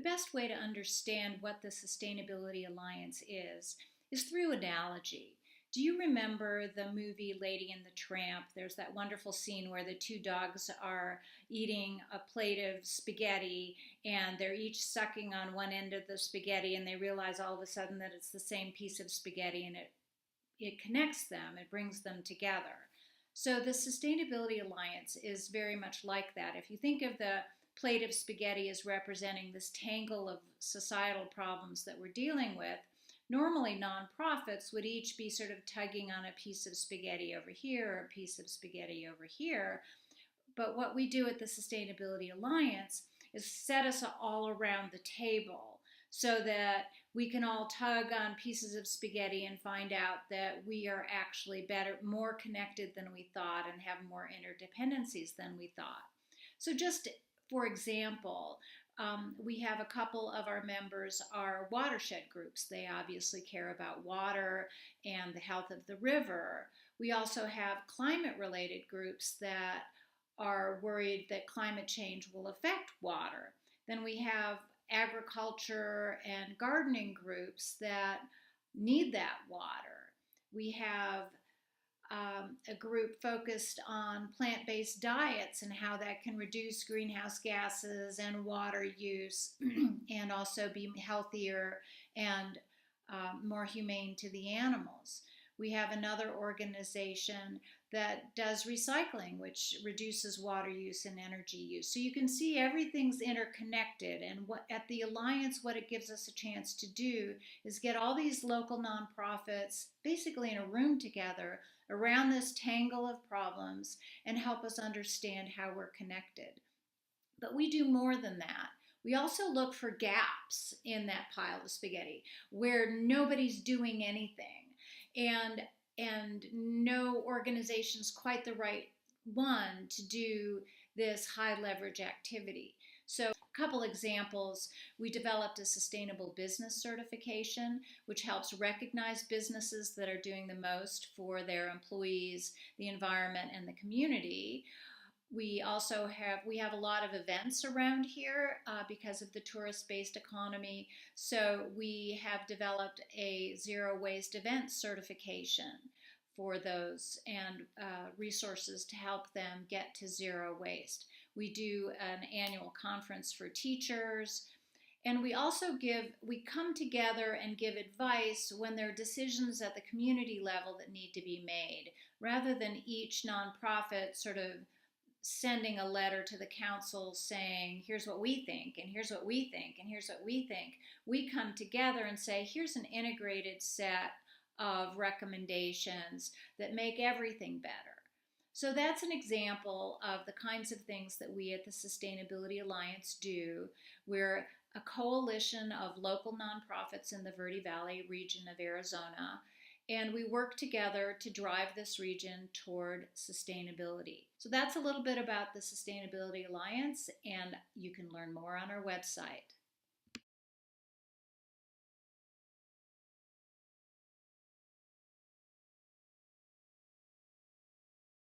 best way to understand what the Sustainability Alliance is through analogy. Do you remember the movie Lady and the Tramp? There's that wonderful scene where the two dogs are eating a plate of spaghetti and they're each sucking on one end of the spaghetti, and they realize all of a sudden that it's the same piece of spaghetti, and it connects them, it brings them together. So the Sustainability Alliance is very much like that. If you think of the plate of spaghetti as representing this tangle of societal problems that we're dealing with, normally nonprofits would each be sort of tugging on a piece of spaghetti over here or a piece of spaghetti over here. But what we do at the Sustainability Alliance is set us all around the table so that we can all tug on pieces of spaghetti and find out that we are actually better, more connected than we thought, and have more interdependencies than we thought. So just for example, we have a couple of our members are watershed groups. They obviously care about water and the health of the river. We also have climate-related groups that are worried that climate change will affect water. Then we have agriculture and gardening groups that need that water. We have a group focused on plant-based diets and how that can reduce greenhouse gases and water use and also be healthier and more humane to the animals. We have another organization that does recycling, which reduces water use and energy use. So you can see everything's interconnected, and at the Alliance, what it gives us a chance to do is get all these local nonprofits basically in a room together around this tangle of problems and help us understand how we're connected. But we do more than that. We also look for gaps in that pile of spaghetti where nobody's doing anything. And no organization's quite the right one to do this high leverage activity. So a couple examples: we developed a sustainable business certification, which helps recognize businesses that are doing the most for their employees, the environment, and the community. We also have a lot of events around here because of the tourist-based economy. So we have developed a zero waste event certification for those and resources to help them get to zero waste. We do an annual conference for teachers. And we also come together and give advice when there are decisions at the community level that need to be made, rather than each nonprofit sort of sending a letter to the council saying, here's what we think, and here's what we think, and here's what we think. We come together and say, here's an integrated set of recommendations that make everything better. So that's an example of the kinds of things that we at the Sustainability Alliance do. We're a coalition of local nonprofits in the Verde Valley region of Arizona, and we work together to drive this region toward sustainability. So that's a little bit about the Sustainability Alliance, and you can learn more on our website.